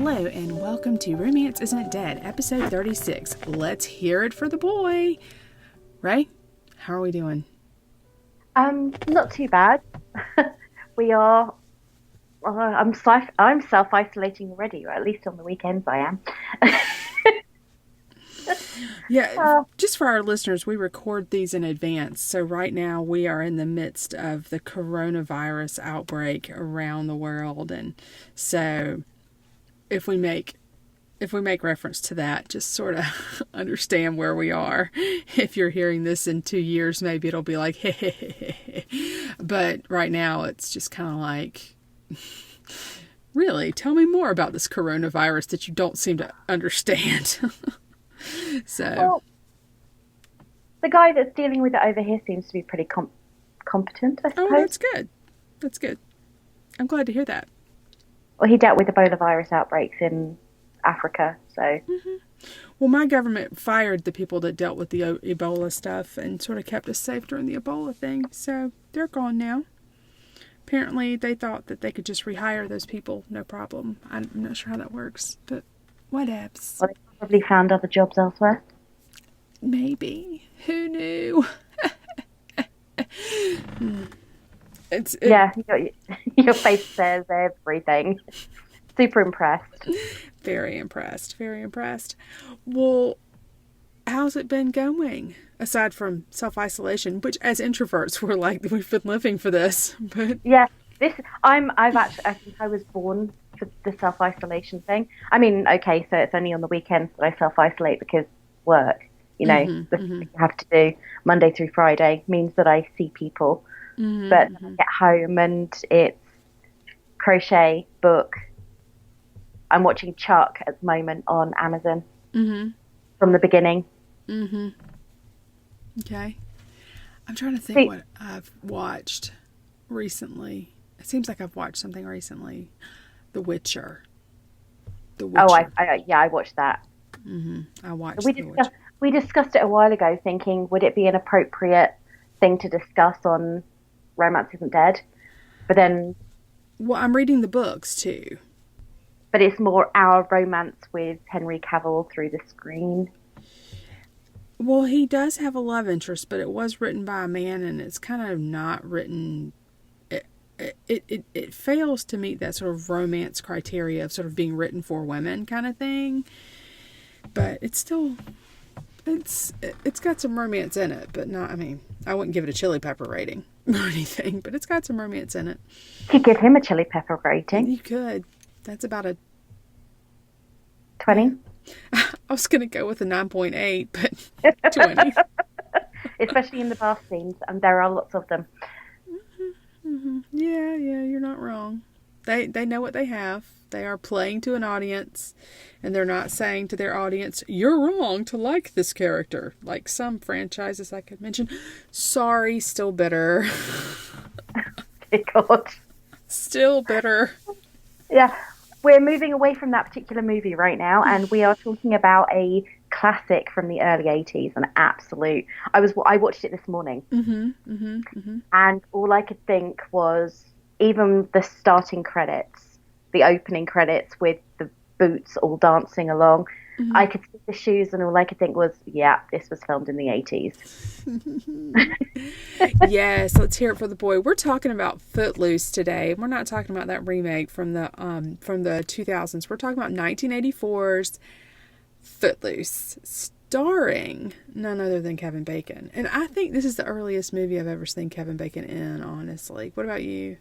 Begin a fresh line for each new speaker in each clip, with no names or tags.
Hello and welcome to Romance Isn't Dead, episode 36. Let's hear it for the boy. Ray, how are we doing?
Not too bad. We are. I'm self-isolating already, or at least on the weekends I am.
Yeah, just for our listeners, we record these in advance. So right now we are in the midst of the coronavirus outbreak around the world, and so if we make reference to that, just sort of understand where we are. If you're hearing this in 2 years, maybe it'll be like, hey. But right now, it's just kind of like, really, tell me more about this coronavirus that you don't seem to understand.
Well, the guy that's dealing with it over here seems to be pretty competent, I suppose.
Oh, that's good. That's good. I'm glad to hear that.
Well, he dealt with Ebola virus outbreaks in Africa, so.
Mm-hmm. Well, my government fired the people that dealt with the Ebola stuff and sort of kept us safe during the Ebola thing. So they're gone now. Apparently, they thought that they could just rehire those people, no problem. I'm not sure how that works, but whatevs.
Well, they probably found other jobs elsewhere.
Maybe. Who knew?
Yeah, your face says everything. Super impressed.
Very impressed. Very impressed. Well, how's it been going? Aside from self-isolation, which as introverts we're like, we've been living for this. But
yeah, I think I was born for the self-isolation thing. I mean, okay, so it's only on the weekends that I self-isolate because work, the thing you have to do Monday through Friday means that I see people. But I get home and it's crochet, book. I'm watching Chuck at the moment on Amazon from the beginning.
Okay. I'm trying to think what I've watched recently. It seems like I've watched something recently. The Witcher.
Oh, I watched that.
I watched The Witcher.
We discussed it a while ago thinking, would it be an appropriate thing to discuss on Romance Isn't Dead? But then...
Well, I'm reading the books too.
But it's more our romance with Henry Cavill through the screen.
Well, he does have a love interest, but it was written by a man, and it's kind of not written... It fails to meet that sort of romance criteria of sort of being written for women kind of thing. But it's still... It's got some romance in it, but not... I mean, I wouldn't give it a chili pepper rating or anything, but it's got some romance in it.
You could give him a chili pepper rating.
You could. That's about a
20.
I was going to go with a 9.8, but 20.
Especially in the bath scenes, and there are lots of them.
Yeah, you're not wrong. They know what they have. They are playing to an audience, and they're not saying to their audience, you're wrong to like this character. Like some franchises I could mention. Sorry, still bitter.
Oh, God.
Still bitter.
Yeah, we're moving away from that particular movie right now, and we are talking about a classic from the early 80s, an absolute. I watched it this morning, and all I could think was even the starting credits, the opening credits with the boots all dancing along. I could see the shoes, and all I could think was, yeah, this was filmed in the 80s.
Yes, let's hear it for the boy. We're talking about Footloose today. We're not talking about that remake from the 2000s. We're talking about 1984's Footloose, starring none other than Kevin Bacon. And I think this is the earliest movie I've ever seen Kevin Bacon in, honestly. What about you?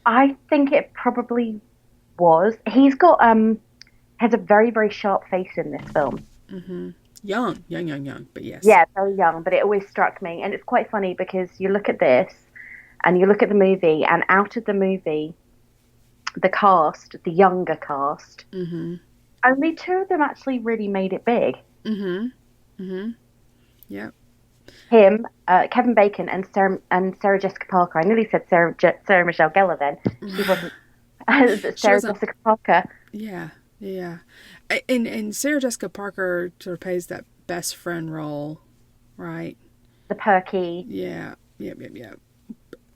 I think it probably was. He's got has a very, very sharp face in this film.
Young, but yes.
Yeah, very young, but it always struck me. And it's quite funny because you look at this and you look at the movie, and out of the movie, the cast, the younger cast, only two of them actually really made it big.
Yep.
Him, Kevin Bacon, and Sarah Jessica Parker. I nearly said Sarah Michelle Gellar then. She wasn't. Sarah Jessica Parker.
Yeah. And Sarah Jessica Parker sort of plays that best friend role, right?
The perky.
Yeah. Yep.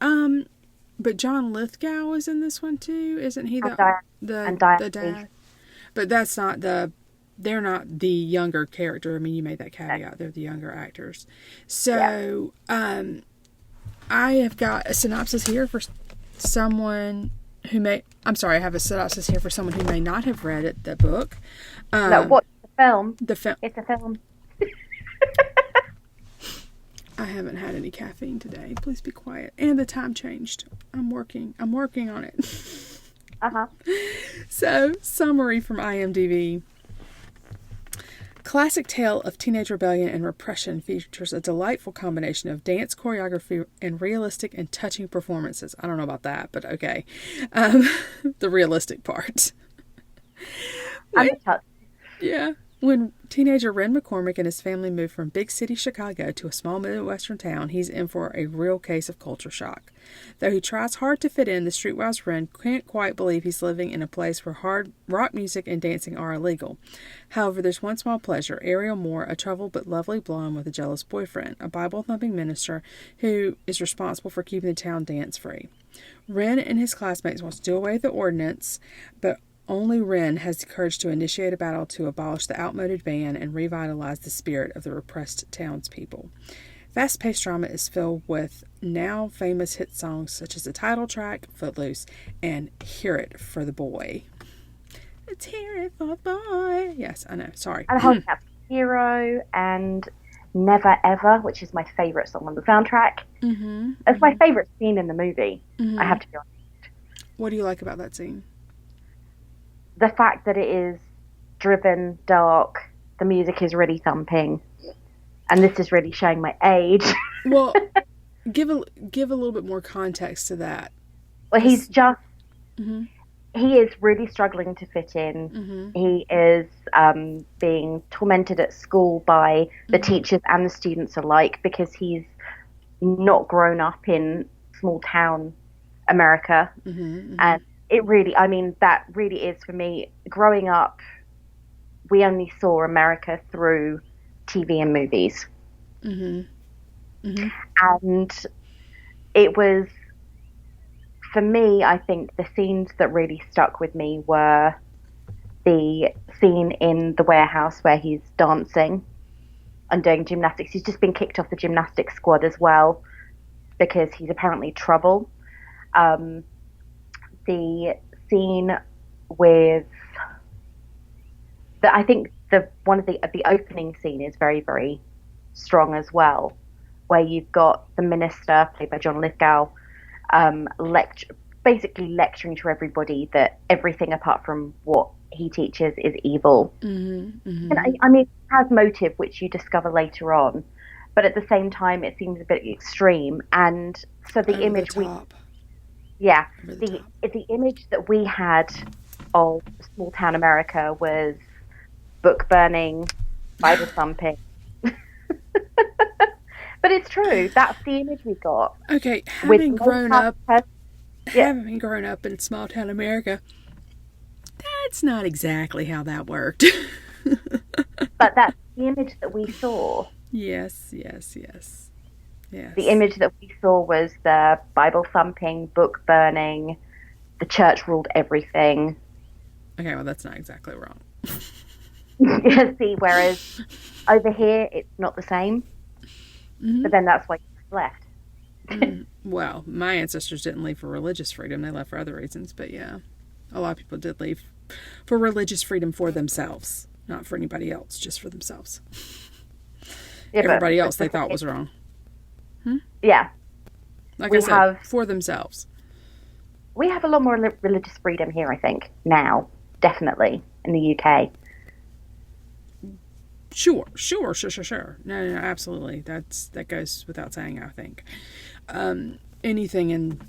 But John Lithgow is in this one too, isn't he? The dad. But they're not the younger character. I mean, you made that caveat. They're the younger actors. So, I have got a synopsis here for someone who may... I'm sorry, I have a synopsis here for someone who may not have read the book.
No, watch the film.
It's
a film.
I haven't had any caffeine today. Please be quiet. And the time changed. I'm working on it. So, summary from IMDb. Classic tale of teenage rebellion and repression features a delightful combination of dance choreography and realistic and touching performances. I don't know about that, but okay. The realistic part. Yeah. When teenager Ren McCormick and his family move from big city Chicago to a small Midwestern town, he's in for a real case of culture shock. Though he tries hard to fit in, the streetwise Ren can't quite believe he's living in a place where hard rock music and dancing are illegal. However, there's one small pleasure. Ariel Moore, a troubled but lovely blonde with a jealous boyfriend, a Bible-thumping minister who is responsible for keeping the town dance-free. Ren and his classmates want to do away with the ordinance, but only Ren has the courage to initiate a battle to abolish the outmoded ban and revitalize the spirit of the repressed townspeople. Fast-paced drama is filled with now famous hit songs such as the title track, Footloose, and Hear It for the Boy. Let's hear it for the boy. Yes, I know. Sorry.
And Hold Up Hero and Never Ever, which is my favourite song on the soundtrack. It's my favourite scene in the movie, I have to be honest.
What do you like about that scene?
The fact that it is driven, dark, the music is really thumping, and this is really showing my age.
Well, give a little bit more context to that.
Well, he's just he is really struggling to fit in. He is being tormented at school by the teachers and the students alike because he's not grown up in small town America, and it really, I mean, that really is for me. Growing up, we only saw America through TV and movies. And it was, for me, I think the scenes that really stuck with me were the scene in the warehouse where he's dancing and doing gymnastics. He's just been kicked off the gymnastics squad as well because he's apparently trouble. The scene with I think the opening scene is very, very strong as well, where you've got the minister played by John Lithgow basically lecturing to everybody that everything apart from what he teaches is evil. And I mean, it has motive, which you discover later on, but at the same time it seems a bit extreme. And so the image the image that we had of small town America was book burning, Bible thumping. But it's true. That's the image we got.
Okay, having grown up in small town America, that's not exactly how that worked.
But that's the image that we saw.
Yes.
The image that we saw was the Bible thumping, book burning, the church ruled everything.
Okay, well, that's not exactly wrong.
See, whereas over here, it's not the same. But then that's why you left.
Well, my ancestors didn't leave for religious freedom. They left for other reasons. But yeah, a lot of people did leave for religious freedom for themselves. Not for anybody else, just for themselves. Yeah, everybody else they thought was wrong.
Yeah.
Like I said, for themselves.
We have a lot more religious freedom here, I think, now. Definitely, in the UK.
Sure. No, absolutely. That goes without saying, I think. Anything in...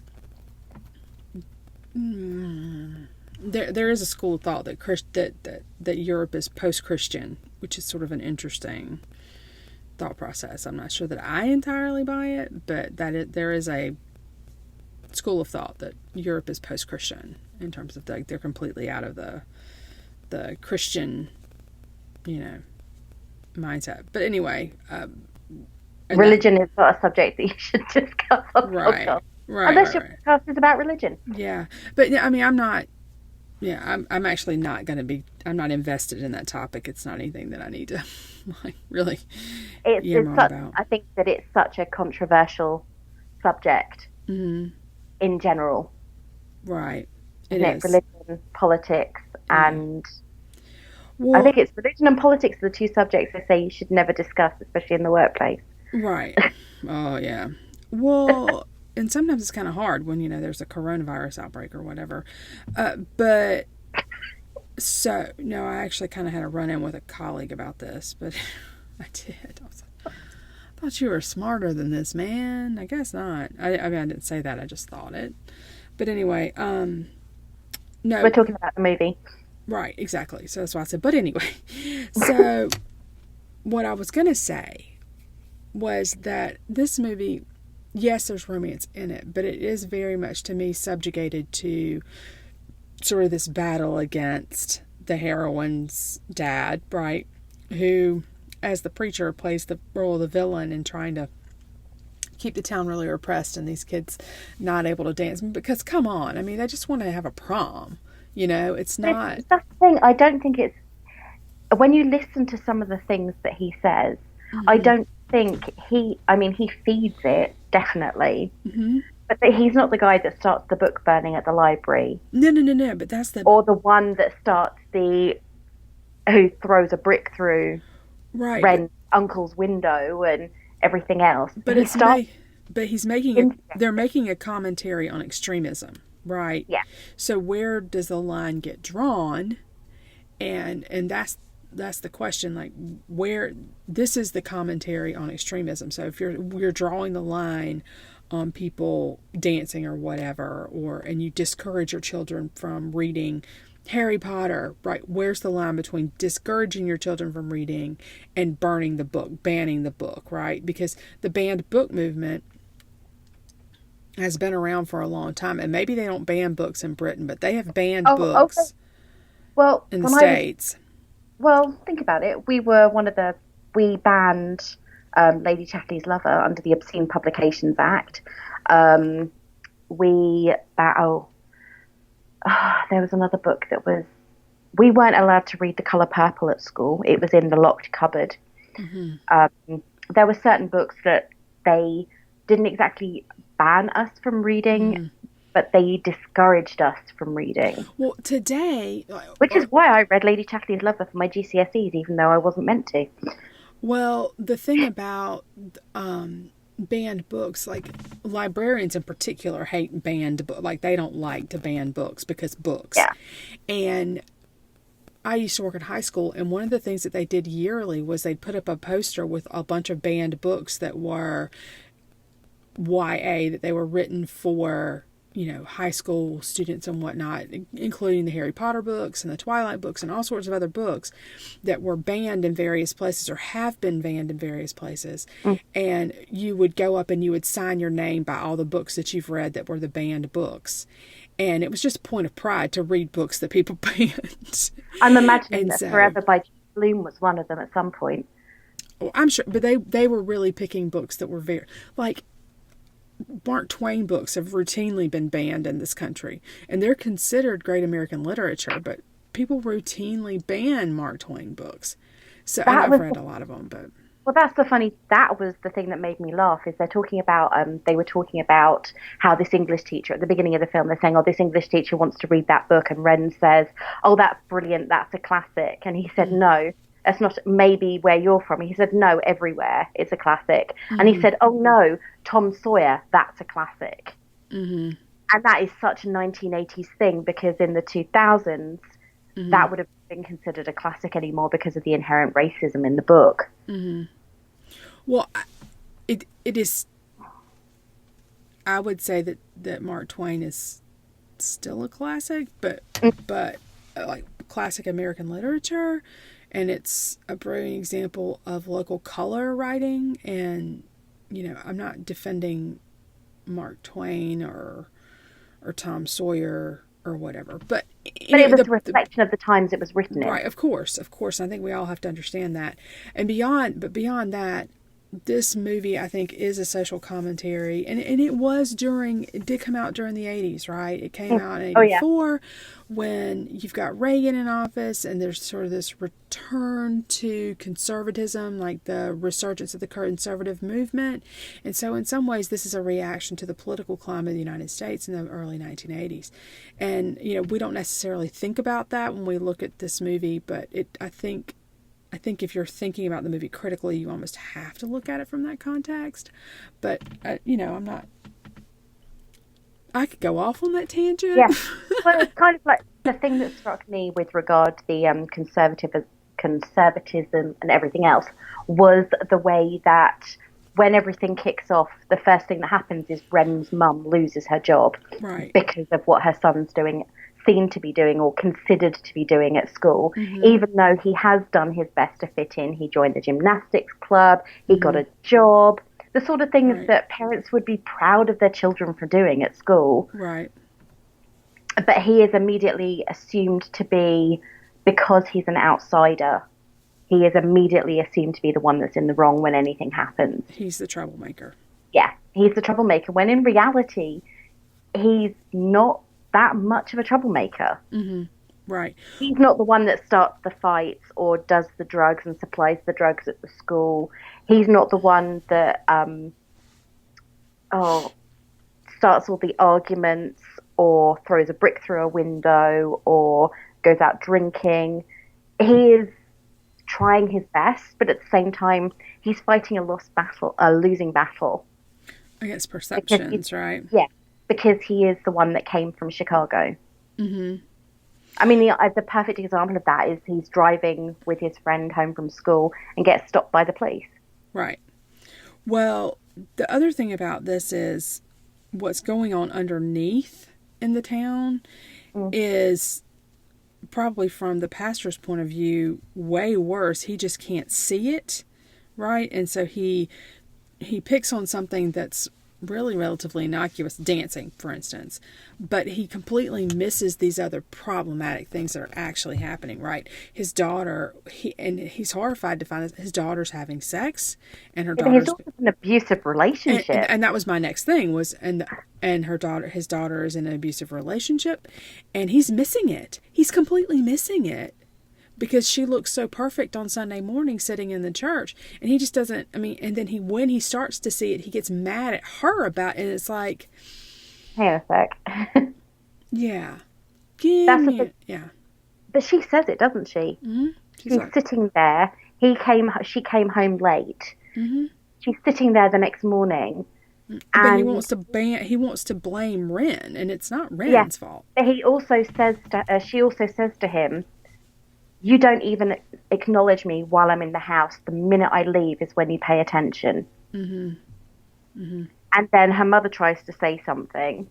There is a school of thought that Europe is post-Christian, which is sort of an interesting thought process. I'm not sure that I entirely buy it, but there is a school of thought that Europe is post-Christian in terms of they're completely out of the Christian, mindset. But anyway,
religion is not a subject that you should discuss on podcast.
Right.
Unless your podcast is about religion.
Yeah, but I mean, I'm not Yeah, I'm actually not going to be. I'm not invested in that topic. It's not anything that I need to like really
It's
yammer on
such.
about.
I think that it's such a controversial subject
Mm-hmm.
in general,
Right. It
isn't it?
is.
Religion, politics,
Yeah.
and I
Well,
think it's religion and politics are the two subjects they say you should never discuss, especially in the workplace.
right. Oh yeah. Well, and sometimes it's kind of hard when there's a coronavirus outbreak or whatever. But so no, I actually kind of had a run in with a colleague about this, but I did. I was like, I thought you were smarter than this, man. I guess not. I mean, I didn't say that. I just thought it. But anyway,
We're
no,
talking about the movie.
right, exactly. So that's why I said. But anyway, so what I was gonna say was that this movie, yes, there's romance in it, but it is very much to me subjugated to sort of this battle against the heroine's dad, right? Who, as the preacher, plays the role of the villain in trying to keep the town really repressed and these kids not able to dance. Because, come on, I mean, they just want to have a prom. It's not.
That's the thing. I don't think it's when you listen to some of the things that he says. I
Mm-hmm.
don't think I mean, he feeds it definitely,
Mm-hmm.
but that he's not the guy that starts the book burning at the library,
No, no, no, no. But that's the
or the one that starts who throws a brick through
right.
Ren's uncle's window and everything else.
But
He starts.
but he's making they're making a commentary on extremism, right?
Yeah.
So where does the line get drawn? And that's the question, like where this is the commentary on extremism. So if we're drawing the line on people dancing or whatever, and you discourage your children from reading Harry Potter, right? Where's the line between discouraging your children from reading and burning the book, banning the book, right? Because the banned book movement has been around for a long time, and maybe they don't ban books in Britain, but they have banned
Oh, okay.
books
Well,
in the
when I was
States.
well, think about it. We banned Lady Chatterley's Lover under the Obscene Publications Act. Um, we there was another book we weren't allowed to read The Colour Purple at school. It was in the locked cupboard.
Mm-hmm.
There were certain books that they didn't exactly ban us from reading,
Mm-hmm.
but they discouraged us from reading.
Well, today,
Which is why I read Lady Chatterley's Lover for my GCSEs, even though I wasn't meant to.
well, the thing about banned books, like librarians in particular hate banned books. Like they don't like to ban books because books.
Yeah.
And I used to work in high school, and one of the things that they did yearly was they'd put up a poster with a bunch of banned books that were YA, that they were written for, high school students and whatnot, including the Harry Potter books and the Twilight books and all sorts of other books that were banned in various places or have been banned in various places.
Mm.
And you would go up and you would sign your name by all the books that you've read that were the banned books. And it was just a point of pride to read books that people banned.
I'm imagining
And
that
so,
Forever by Jane Bloom was one of them at some point.
well, I'm sure, but they were really picking books that were very, like, Mark Twain books have routinely been banned in this country, and they're considered great American literature, but people routinely ban Mark Twain books. So, and I've read a lot of them, but
Well, that was the thing that made me laugh, is they were talking about how this English teacher, at the beginning of the film, they're saying, oh, this English teacher wants to read that book. And Ren says, oh, that's brilliant. That's a classic. And he said, no, that's not maybe where you're from. He said, no, everywhere. It's a classic.
Mm-hmm.
And he said, oh, no, Tom Sawyer, that's a classic.
Mm-hmm.
And that is such a 1980s thing, because in the 2000s, that would have been considered a classic anymore because of the inherent racism in the book.
Mm-hmm. Well, it is. I would say that Mark Twain is still a classic, but like classic American literature, and it's a brilliant example of local color writing. And I'm not defending Mark Twain or Tom Sawyer or whatever, but
it was a reflection of the times it was written in.
Right, of course. I think we all have to understand that. And beyond that, this movie, I think, is a social commentary, and it did come out during the 80s, right? It came out in
Oh yeah.
84 when you've got Reagan in office, and there's sort of this return to conservatism, like the resurgence of the conservative movement. And so in some ways, this is a reaction to the political climate of the United States in the early 1980s. And, we don't necessarily think about that when we look at this movie, but I think if you're thinking about the movie critically, you almost have to look at it from that context. But, I'm not... I could go off on that tangent.
Yeah. Well, it's kind of like the thing that struck me with regard to the conservatism and everything else was the way that when everything kicks off, the first thing that happens is Ren's mum loses her job.
Right.
Because of what her son's doing, seen to be doing or considered to be doing at school, even though he has done his best to fit in. He joined the gymnastics club, he got a job, the sort of things that parents would be proud of their children for doing at school.
Right.
But he is immediately assumed to be, because he's an outsider, he is immediately assumed to be the one that's in the wrong when anything happens.
He's the troublemaker.
Yeah, he's the troublemaker, when in reality, he's not that much of a troublemaker.
Right.
He's not the one that starts the fights or does the drugs and supplies the drugs at the school. He's not the one that starts all the arguments or throws a brick through a window or goes out drinking. He is trying his best, but at the same time, he's fighting a losing battle.
Against perceptions, right?
Yeah. Because he is the one that came from Chicago. I mean, the perfect example of that is he's driving with his friend home from school and gets stopped by the police.
Right. Well, the other thing about this is what's going on underneath in the town is probably from the pastor's point of view way worse. He just can't see it, right? And so he picks on something that's really relatively innocuous, dancing, for instance, but he completely misses these other problematic things that are actually happening, right? His daughter, he's horrified to find that his daughter's having sex, and her daughter's...
He's also in an abusive relationship.
And that was my next thing, was, and his daughter is in an abusive relationship, and he's missing it. He's completely missing it. Because she looks so perfect on Sunday morning sitting in the church. And he just doesn't, and then when he starts to see it, he gets mad at her about it. And it's like...
Hang on a sec.
Yeah. Yeah.
But she says it, doesn't she? She's sitting there. She came home late. She's sitting there the next morning.
But he wants to blame Ren, and it's not Ren's fault.
But she also says to him, "You don't even acknowledge me while I'm in the house. The minute I leave is when you pay attention." And then her mother tries to say something.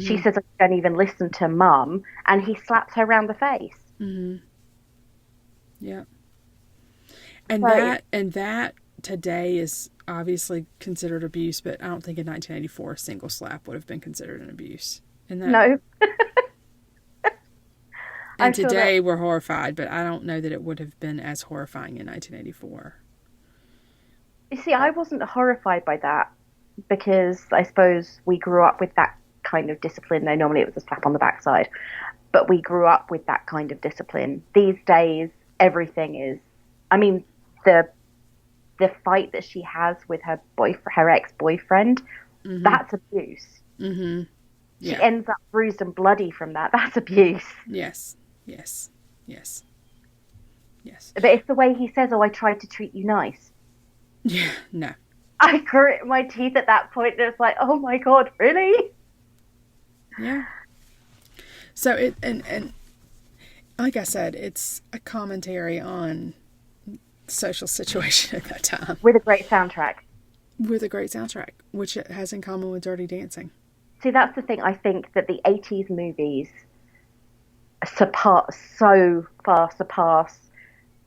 She says, "I don't even listen to Mum," and he slaps her around the face.
Yeah. And that today is obviously considered abuse, but I don't think in 1984 a single slap would have been considered an abuse.
No.
And today we're horrified, but I don't know that it would have been as horrifying in 1984.
You see, I wasn't horrified by that because I suppose we grew up with that kind of discipline. Though normally it was a slap on the backside, but we grew up with that kind of discipline. These days, everything is. I mean, the fight that she has with her ex-boyfriend, that's abuse.
Yeah.
She ends up bruised and bloody from that. That's abuse.
Yes.
But it's the way he says, "Oh, I tried to treat you nice."
Yeah, no.
I grit my teeth at that point, and it's like, oh my God, really?
Yeah. So and like I said, it's a commentary on the social situation at that time.
With a great soundtrack. Which it has in common with Dirty Dancing. See, that's the thing. I think that the 80s movies surpass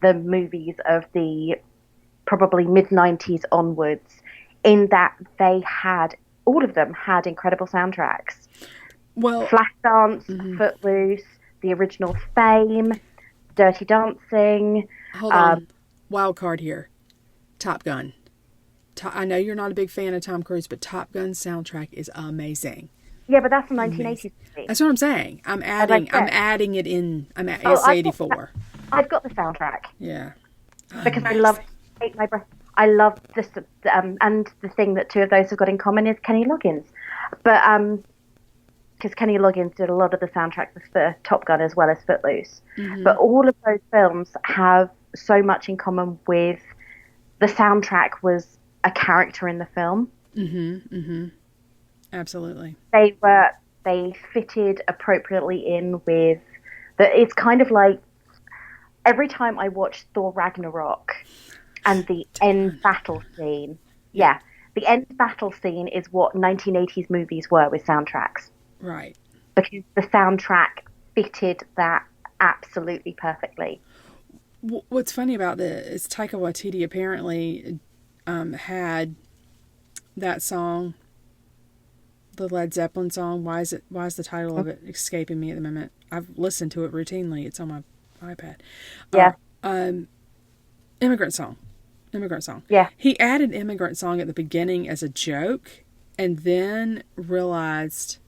the movies of the probably mid-90s onwards, in that all of them had incredible soundtracks.
Well,
Flashdance, Footloose, the original Fame, Dirty Dancing.
Hold on. Wild card here. Top Gun. I know you're not a big fan of Tom Cruise, but Top Gun's soundtrack is amazing.
Yeah, but that's a 1980s movie.
That's what I'm saying. I'm adding it in. It's 84.
I've got the soundtrack.
Yeah.
Because I love Take My Breath. I love this, and the thing that two of those have got in common is Kenny Loggins. But because Kenny Loggins did a lot of the soundtracks for Top Gun as well as Footloose. Mm-hmm. But all of those films have so much in common with the soundtrack was a character in the film.
Mm-hmm. Mm-hmm. Absolutely.
They fitted appropriately in with it's kind of like every time I watch Thor Ragnarok and the end battle scene. Yeah. The end battle scene is what 1980s movies were with soundtracks.
Right.
Because the soundtrack fitted that absolutely perfectly.
What's funny about this is Taika Waititi apparently had that song, the Led Zeppelin song. Why is the title of it escaping me at the moment? I've listened to it routinely. It's on my iPad.
Yeah.
Immigrant Song.
Yeah.
He added Immigrant Song at the beginning as a joke and then realized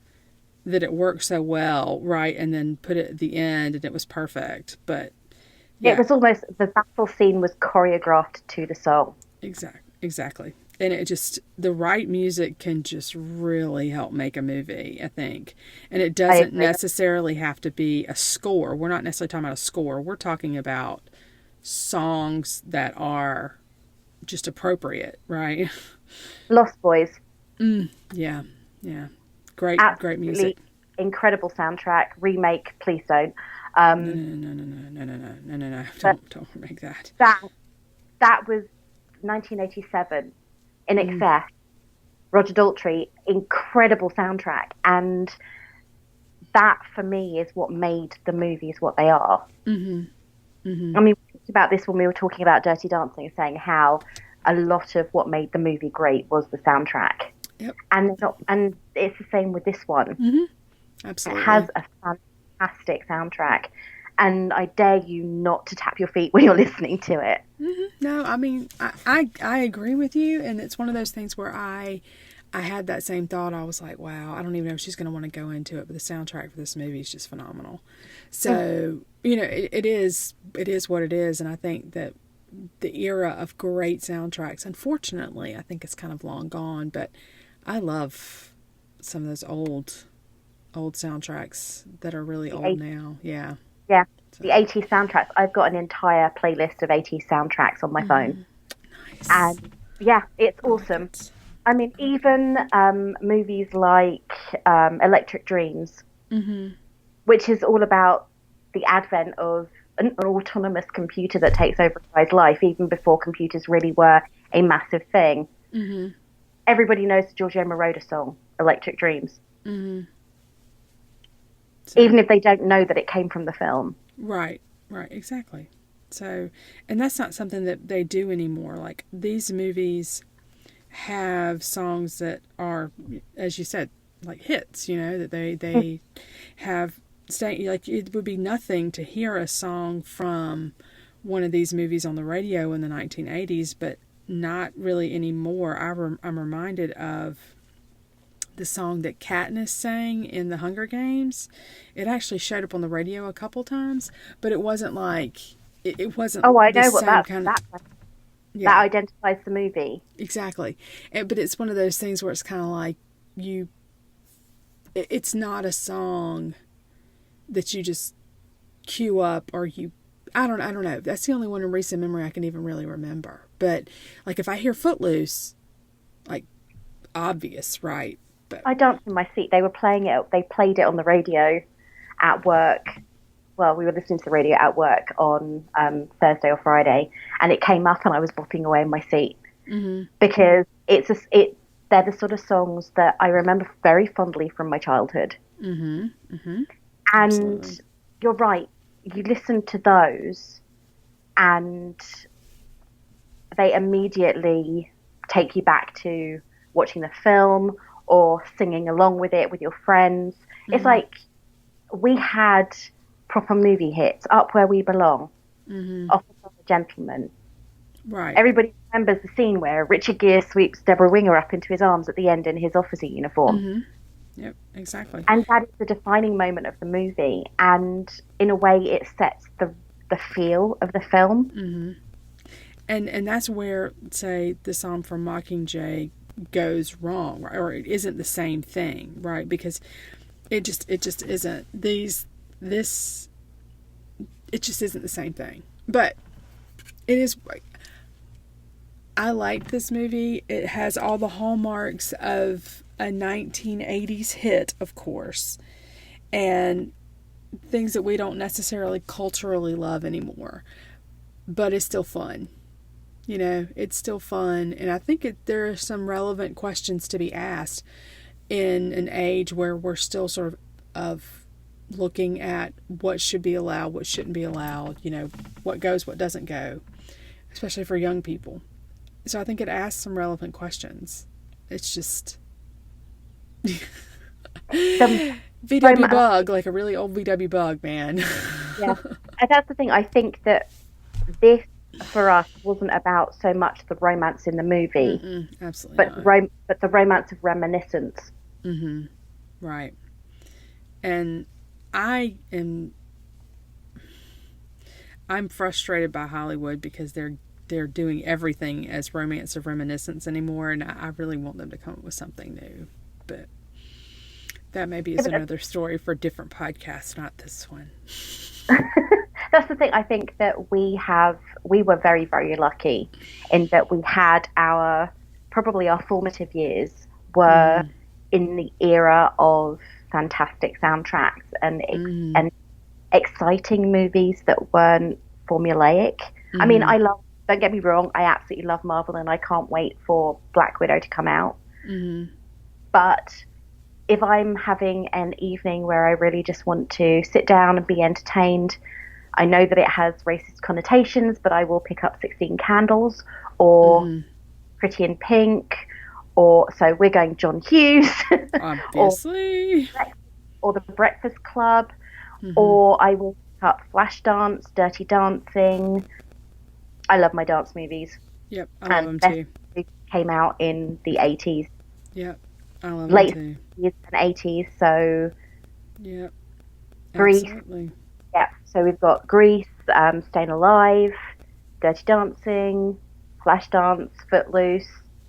that it worked so well, right? And then put it at the end and it was perfect. But yeah.
It was almost, the battle scene was choreographed to the song.
Exactly. And it just, the right music can just really help make a movie, I think. And it doesn't necessarily have to be a score. We're not necessarily talking about a score. We're talking about songs that are just appropriate, right?
Lost Boys.
Yeah. Great music.
Incredible soundtrack. Remake, please don't.
No. Don't remake that.
That was 1987. In Excess. Roger Daltrey. Incredible soundtrack. And that, for me, is what made the movies what they are. Mm-hmm. Mm-hmm. I mean, we talked about this when we were talking about Dirty Dancing, saying how a lot of what made the movie great was the soundtrack.
Yep.
And it's the same with this one.
Mm-hmm. Absolutely.
It has a fantastic soundtrack. And I dare you not to tap your feet when you're listening to it.
Mm-hmm. No, I mean, I agree with you. And it's one of those things where I had that same thought. I was like, wow, I don't even know if she's going to want to go into it. But the soundtrack for this movie is just phenomenal. So, it is what it is. And I think that the era of great soundtracks, unfortunately, I think it's kind of long gone. But I love some of those old soundtracks that are really old now. Yeah.
Yeah. So. The 80s soundtracks. I've got an entire playlist of 80s soundtracks on my phone.
Nice.
And yeah, it's awesome. I mean, even movies like Electric Dreams, which is all about the advent of an autonomous computer that takes over a guy's life, even before computers really were a massive thing. Mm-hmm. Everybody knows the Giorgio Moroder song, Electric Dreams. Mm-hmm. So, even if they don't know that it came from the film.
Right, exactly. So, and that's not something that they do anymore. Like, these movies have songs that are, as you said, like hits, that they have, like, it would be nothing to hear a song from one of these movies on the radio in the 1980s, but not really anymore. I'm reminded of the song that Katniss sang in the Hunger Games. It actually showed up on the radio a couple times, but it wasn't like it wasn't.
Oh, I know what that identifies the movie
exactly. But it's one of those things where it's kind of like it's not a song that you just cue up or you. I don't know. That's the only one in recent memory I can even really remember. But like if I hear Footloose, like obvious, right? But
I danced in my seat. They were playing it. They played it on the radio at work. Well, we were listening to the radio at work on Thursday or Friday, and it came up, and I was bopping away in my seat because they're the sort of songs that I remember very fondly from my childhood. Mm-hmm. Mm-hmm. And absolutely. You're right. You listen to those, and they immediately take you back to watching the film or singing along with it with your friends. Mm-hmm. It's like we had proper movie hits. Up Where We Belong, Office of a Gentleman.
Right.
Everybody remembers the scene where Richard Gere sweeps Deborah Winger up into his arms at the end in his officer uniform.
Yep, exactly.
And that is the defining moment of the movie. And in a way, it sets the feel of the film.
And that's where, say, the song from Mockingjay goes wrong, right? Or it isn't the same thing, right? Because it just isn't it just isn't the same thing. But it is. I like this movie. It has all the hallmarks of a 1980s hit, of course, and things that we don't necessarily culturally love anymore. But it's still fun. You know, it's still fun. And I think there are some relevant questions to be asked in an age where we're still sort of looking at what should be allowed, what shouldn't be allowed, you know, what goes, what doesn't go, especially for young people. So I think it asks some relevant questions. It's just VW bug, like a really old VW bug, man.
Yeah, and that's the thing. I think that this, for us, wasn't about so much the romance in the movie,
absolutely,
but the romance of reminiscence.
Right. And I'm frustrated by Hollywood because they're doing everything as romance of reminiscence anymore, and I really want them to come up with something new. But that maybe is another story for a different podcast, not this one.
That's the thing. I think that we were very, very lucky in that we had probably our formative years were in the era of fantastic soundtracks and exciting movies that weren't formulaic. I mean, don't get me wrong, I absolutely love Marvel and I can't wait for Black Widow to come out. But if I'm having an evening where I really just want to sit down and be entertained, I know that it has racist connotations, but I will pick up 16 Candles or Pretty in Pink, or so we're going John Hughes,
obviously,
or The Breakfast Club, or I will pick up Flashdance, Dirty Dancing. I love my dance movies.
Yep, I love them too.
Came out in the 80s.
Yep, I love
late
them too.
80s and 80s, so
yep,
Grease.
Absolutely.
Yeah, so we've got Grease, Staying Alive, Dirty Dancing, Flashdance, Footloose.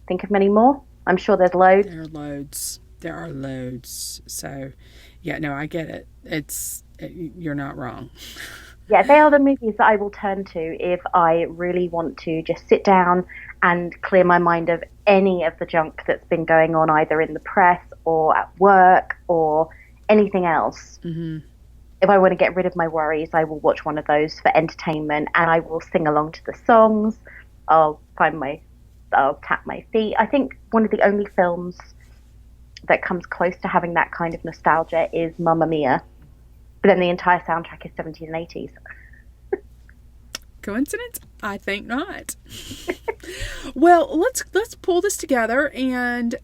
Think of many more? I'm sure there's loads.
There are loads. So, yeah, no, I get it. You're not wrong.
Yeah, they are the movies that I will turn to if I really want to just sit down and clear my mind of any of the junk that's been going on either in the press or at work or anything else. If I want to get rid of my worries, I will watch one of those for entertainment and I will sing along to the songs. I'll tap my feet. I think one of the only films that comes close to having that kind of nostalgia is Mamma Mia. But then the entire soundtrack is 70s and 80s.
Coincidence? I think not. Well, let's pull this together, and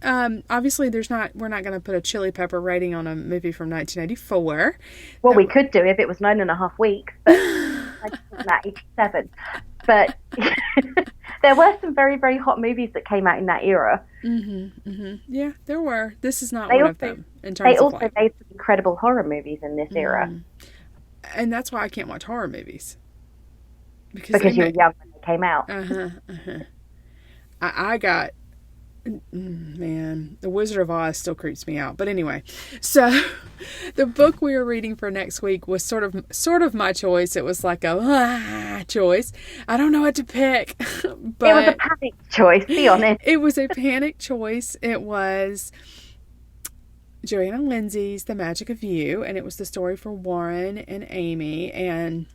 obviously we're not going to put a chili pepper rating on a movie from 1984.
Well, we could do if it was 9.5 weeks, but 87. But there were some very, very hot movies that came out in that era.
Yeah, there were. This is not one of them.
They also made some incredible horror movies in this era.
And that's why I can't watch horror movies.
Because you were young when they came out.
I got... Man, The Wizard of Oz still creeps me out. But anyway, so the book we were reading for next week was sort of my choice. It was like a choice. I don't know what to pick. But
it was a panic choice, be honest.
It was a panic choice. It was Joanna Lindsay's The Magic of You, and it was the story for Warren and Amy. And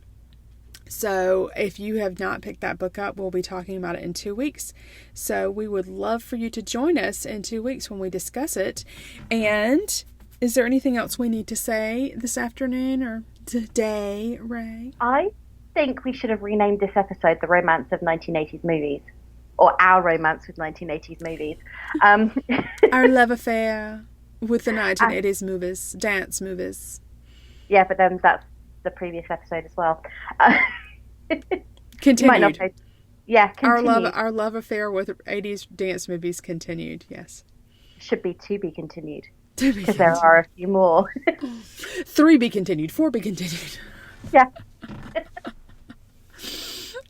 so if you have not picked that book up, we'll be talking about it in 2 weeks. So we would love for you to join us in 2 weeks when we discuss it. And is there anything else we need to say this afternoon or today, Ray?
I think we should have renamed this episode The Romance of 1980s Movies. Or Our Romance with 1980s Movies.
Our love affair with the 1980s movies, dance movies.
Yeah, but then that's the previous episode as well.
Continued.
Yeah, continued.
Our love affair with 80s dance movies continued. Yes.
Should be to be continued.
To be
Because there are a few more.
3 be continued. 4 be continued.
Yeah.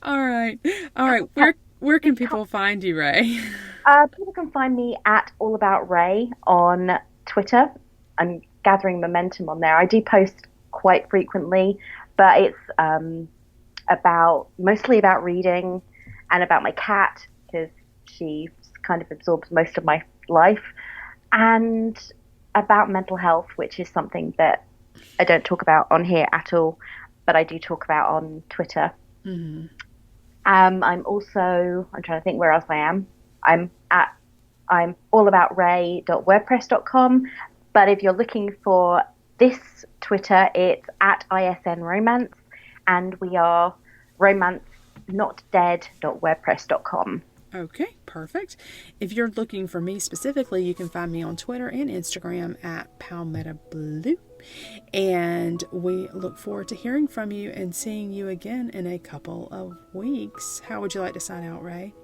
All right. Where can people find you, Ray?
People can find me at All About Ray on Twitter. I'm gathering momentum on there. I do post quite frequently, but it's mostly about reading and about my cat, because she kind of absorbs most of my life, and about mental health, which is something that I don't talk about on here at all, but I do talk about on Twitter.
Mm-hmm.
I'm trying to think where else I am. I'm allaboutray.wordpress.com. But if you're looking for this Twitter, it's at ISN Romance, and we are romancenodead.wordpress.com.
Okay, perfect. If you're looking for me specifically, you can find me on Twitter and Instagram at Palmetto Blue. And we look forward to hearing from you and seeing you again in a couple of weeks. How would you like to sign out, Ray?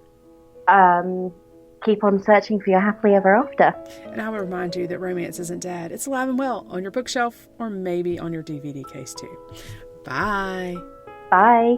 Keep on searching for your happily ever after.
And I will remind you that romance isn't dead. It's alive and well on your bookshelf, or maybe on your DVD case too. Bye.
Bye.